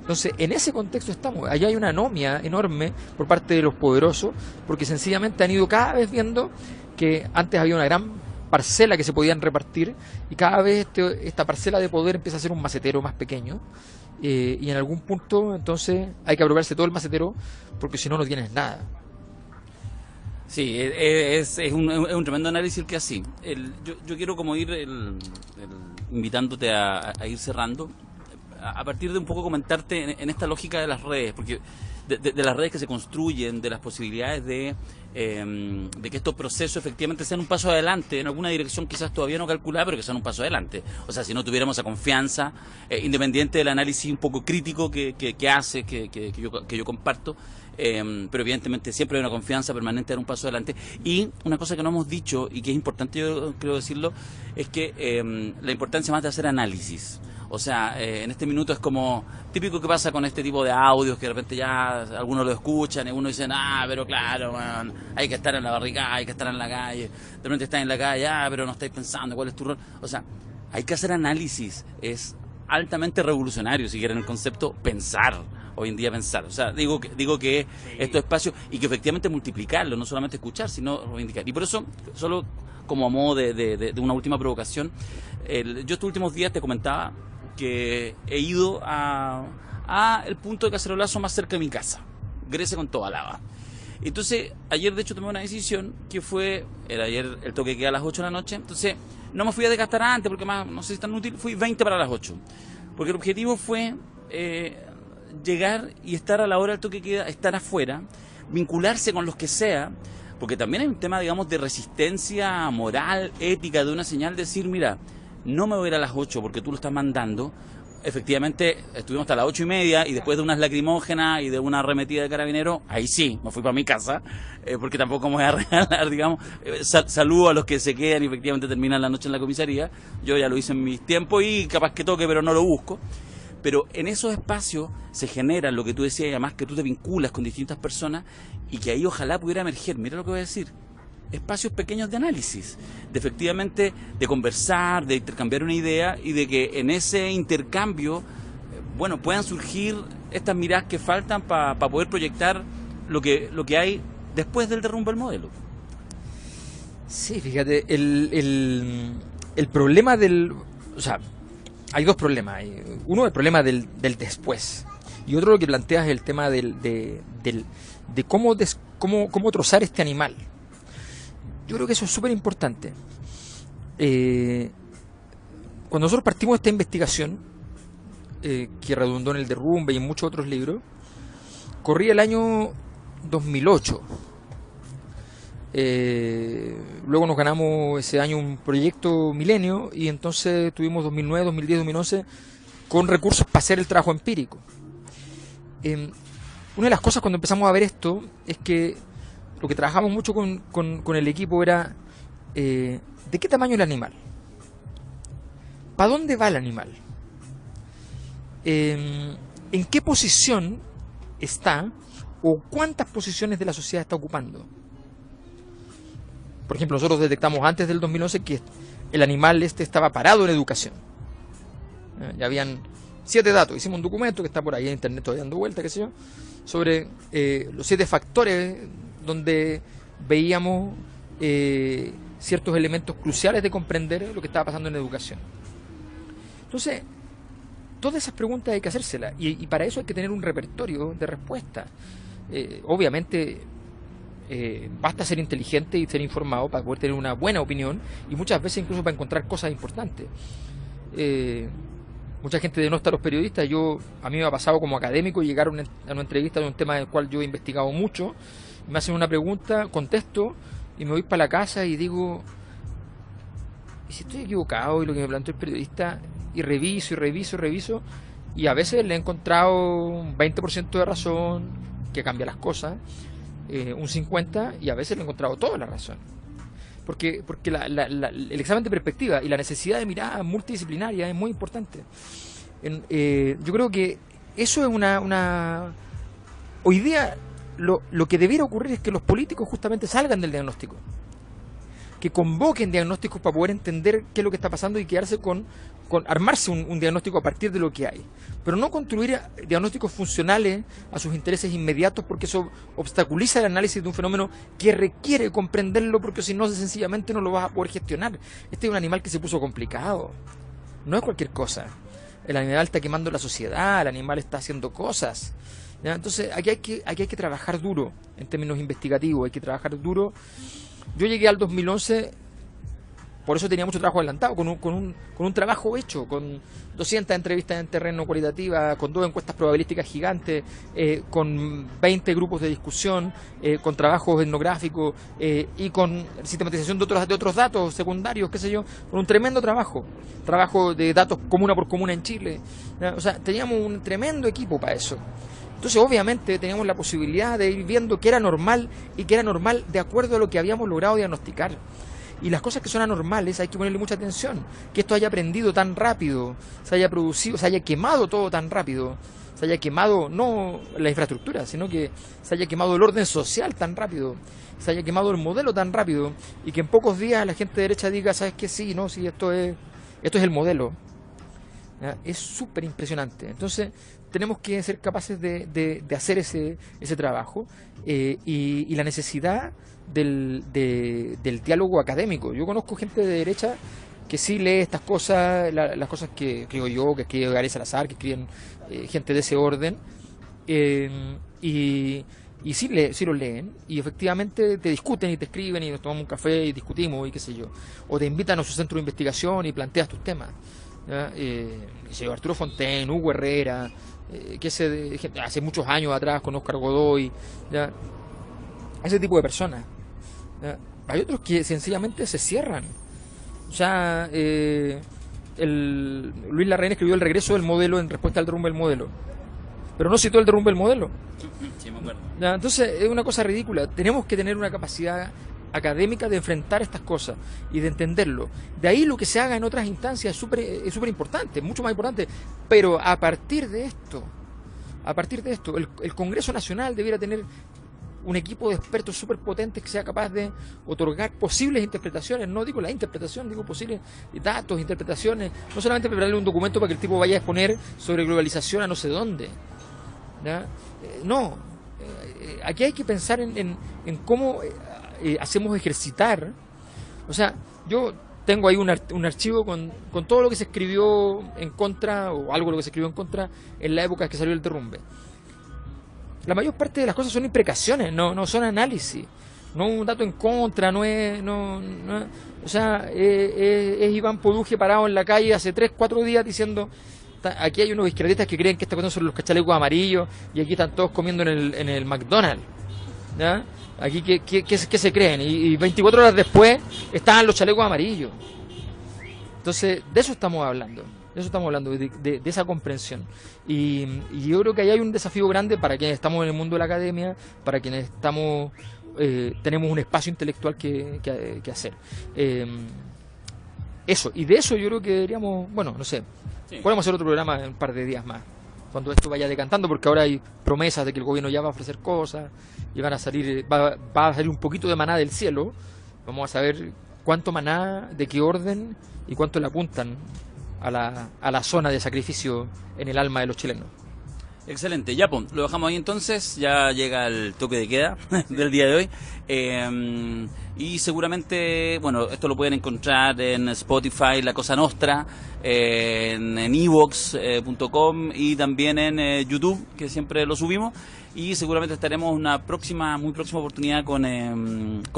Entonces, en ese contexto estamos. Allá hay una anomia enorme por parte de los poderosos, porque sencillamente han ido cada vez viendo que antes había una gran parcela que se podían repartir, y cada vez esta parcela de poder empieza a ser un macetero más pequeño, y en algún punto entonces hay que apropiarse todo el macetero, porque si no, no tienes nada. Sí, es un tremendo análisis el que así. Yo quiero como ir invitándote a ir cerrando, a partir de un poco comentarte en esta lógica de las redes, porque de las redes que se construyen, de las posibilidades de que estos procesos efectivamente sean un paso adelante, en alguna dirección quizás todavía no calculada, pero que sean un paso adelante. O sea, si no tuviéramos esa confianza, independiente del análisis un poco crítico que hace, que yo comparto, pero evidentemente siempre hay una confianza permanente en un paso adelante. Y una cosa que no hemos dicho y que es importante, yo creo decirlo, es que la importancia más de hacer análisis. O sea, en este minuto es como típico que pasa con este tipo de audios, que de repente ya algunos lo escuchan y uno dice, pero claro, man, hay que estar en la barricada, hay que estar en la calle. De repente estás en la calle, pero no estáis pensando cuál es tu rol. O sea, hay que hacer análisis. Es altamente revolucionario, si quieren el concepto, pensar. Hoy en día pensar. O sea, digo que estos espacios, y que efectivamente multiplicarlo, no solamente escuchar, sino reivindicar. Y por eso, solo como a modo de una última provocación, yo estos últimos días te comentaba que he ido a el punto de cacerolazo más cerca de mi casa, Grecia con toda lava. Entonces, ayer de hecho tomé una decisión que era ayer el toque que queda a las 8 de la noche, entonces no me fui a desgastar antes porque más no sé si es tan útil, fui 20 para las 8, porque el objetivo fue llegar y estar a la hora del toque que queda, estar afuera, vincularse con los que sea, porque también hay un tema, digamos, de resistencia moral, ética, de una señal, decir, mira, no me voy a ir a las 8 porque tú lo estás mandando. Efectivamente, estuvimos hasta las 8:30 y después de unas lacrimógenas y de una arremetida de carabineros, ahí sí, me fui para mi casa, porque tampoco me voy a regalar, digamos, saludo a los que se quedan y efectivamente terminan la noche en la comisaría. Yo ya lo hice en mis tiempos y capaz que toque, pero no lo busco. Pero en esos espacios se genera lo que tú decías, y además que tú te vinculas con distintas personas y que ahí ojalá pudiera emerger, mira lo que voy a decir, espacios pequeños de análisis, de efectivamente de conversar, de intercambiar una idea y de que en ese intercambio, bueno, puedan surgir estas miradas que faltan para poder proyectar lo que hay después del derrumbe del modelo. Sí, fíjate, el problema o sea, hay dos problemas. Uno, el problema del después, Y otro lo que planteas es el tema de cómo trozar este animal. Yo creo que eso es súper importante. Cuando nosotros partimos de esta investigación, que redundó en el derrumbe y en muchos otros libros, corría el año 2008. Luego nos ganamos ese año un proyecto Milenio y entonces tuvimos 2009, 2010, 2011 con recursos para hacer el trabajo empírico. Una de las cosas cuando empezamos a ver esto es que lo que trabajamos mucho con el equipo era ¿de qué tamaño es el animal? ¿Para dónde va el animal? ¿En qué posición está o cuántas posiciones de la sociedad está ocupando? Por ejemplo, nosotros detectamos antes del 2011 que el animal estaba parado en educación. Ya habían 7 datos. Hicimos un documento que está por ahí en internet todavía dando vuelta, qué sé yo, sobre los 7 factores donde veíamos ciertos elementos cruciales de comprender lo que estaba pasando en educación. Entonces, todas esas preguntas hay que hacérselas y para eso hay que tener un repertorio de respuestas. Obviamente, basta ser inteligente y ser informado para poder tener una buena opinión y muchas veces incluso para encontrar cosas importantes. Mucha gente denota a los periodistas. A mí me ha pasado como académico llegar a una entrevista de un tema del cual yo he investigado mucho, me hacen una pregunta, contesto y me voy para la casa y digo, ¿y si estoy equivocado? Y lo que me planteó el periodista, y reviso, y a veces le he encontrado un 20% de razón, que cambia las cosas, un 50%, y a veces le he encontrado toda la razón. Porque el examen de perspectiva y la necesidad de mirada multidisciplinaria es muy importante. Yo creo que eso es hoy día lo que debiera ocurrir es que los políticos justamente salgan del diagnóstico, que convoquen diagnósticos para poder entender qué es lo que está pasando y quedarse con armarse un diagnóstico a partir de lo que hay, pero no construir diagnósticos funcionales a sus intereses inmediatos, porque eso obstaculiza el análisis de un fenómeno que requiere comprenderlo, porque si no, sencillamente no lo vas a poder gestionar. Este es un animal que se puso complicado, no es cualquier cosa. El animal está quemando la sociedad, el animal está haciendo cosas, ¿ya? Entonces aquí hay que trabajar duro en términos investigativos, hay que trabajar duro. Yo llegué al 2011, por eso tenía mucho trabajo adelantado, con un trabajo hecho, con 200 entrevistas en terreno cualitativa, con 2 encuestas probabilísticas gigantes, con 20 grupos de discusión, con trabajos etnográficos y con sistematización de otros datos secundarios, qué sé yo, con un tremendo trabajo de datos comuna por comuna en Chile. O sea, teníamos un tremendo equipo para eso. Entonces, obviamente, teníamos la posibilidad de ir viendo qué era normal y qué era normal de acuerdo a lo que habíamos logrado diagnosticar. Y las cosas que son anormales hay que ponerle mucha atención. Que esto haya aprendido tan rápido, se haya producido, se haya quemado todo tan rápido, se haya quemado no la infraestructura, sino que se haya quemado el orden social tan rápido, se haya quemado el modelo tan rápido, y que en pocos días la gente de derecha diga, ¿sabes qué? Sí, no, sí, esto es el modelo. ¿Ya? Es súper impresionante. Entonces tenemos que ser capaces de hacer ese trabajo, y la necesidad del diálogo académico. Yo conozco gente de derecha que sí lee estas cosas, las cosas que escribo yo, que escribe Gabriel Salazar, que escriben gente de ese orden, y sí los leen, y efectivamente te discuten y te escriben y nos tomamos un café y discutimos y qué sé yo, o te invitan a su centro de investigación y planteas tus temas. Arturo Fontaine, Hugo Herrera, hace muchos años atrás con Óscar Godoy, ¿ya? Ese tipo de personas, ¿ya? Hay otros que sencillamente se cierran. O sea, Luis Larraín escribió El regreso del modelo en respuesta al derrumbe del modelo, pero no citó el derrumbe del modelo. Sí, me acuerdo. ¿Ya? Entonces es una cosa ridícula. Tenemos que tener una capacidad académica de enfrentar estas cosas y de entenderlo. De ahí lo que se haga en otras instancias es súper importante, mucho más importante. Pero a partir de esto, el Congreso Nacional debiera tener un equipo de expertos súper potentes que sea capaz de otorgar posibles interpretaciones. No digo la interpretación, digo posibles datos, interpretaciones. No solamente prepararle un documento para que el tipo vaya a exponer sobre globalización a no sé dónde, ¿ya? No, aquí hay que pensar en cómo hacemos ejercitar. O sea, yo tengo ahí un archivo con todo lo que se escribió en contra, o algo de lo que se escribió en contra en la época que salió el derrumbe. La mayor parte de las cosas son imprecaciones, no son análisis, no un dato en contra, o sea, es Iván Poduje parado en la calle hace 3-4 días diciendo, aquí hay unos izquierdistas que creen que esta cuestión son los chalecos amarillos y aquí están todos comiendo en el McDonald's, ¿ya? Aquí, ¿qué se creen? Y 24 horas después estaban los chalecos amarillos. Entonces, de eso estamos hablando. De esa comprensión. Y yo creo que ahí hay un desafío grande para quienes estamos en el mundo de la academia, para quienes tenemos un espacio intelectual que hacer. Eso, y de eso yo creo que deberíamos, bueno, no sé, sí, podemos hacer otro programa en un par de días más, cuando esto vaya decantando, porque ahora hay promesas de que el gobierno ya va a ofrecer cosas y van a salir, va a salir un poquito de maná del cielo. Vamos a saber cuánto maná, de qué orden y cuánto le apuntan a la zona de sacrificio en el alma de los chilenos. Excelente, ya pues, lo dejamos ahí entonces, ya llega el toque de queda del día de hoy, y seguramente, bueno, esto lo pueden encontrar en Spotify, La Cosa Nostra, en evox.com y también en YouTube, que siempre lo subimos, y seguramente estaremos una muy próxima oportunidad con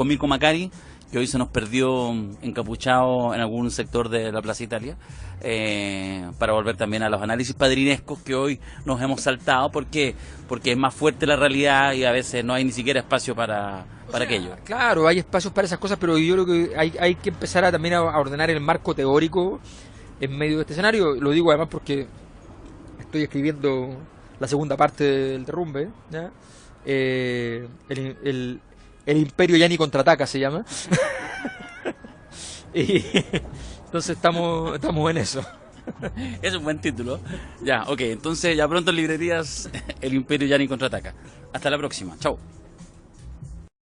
Mirko Macari, que hoy se nos perdió encapuchado en algún sector de la Plaza Italia, para volver también a los análisis padrinescos que hoy nos hemos saltado, porque es más fuerte la realidad y a veces no hay ni siquiera espacio para aquello. Claro, hay espacios para esas cosas, pero yo creo que hay que empezar también a ordenar el marco teórico en medio de este escenario. Lo digo además porque estoy escribiendo la segunda parte del derrumbe, ¿ya? El Imperio ya ni contraataca se llama. Y entonces estamos en eso. Es un buen título. Ya, ok, entonces ya pronto en librerías El Imperio ya ni contraataca. Hasta la próxima, chao.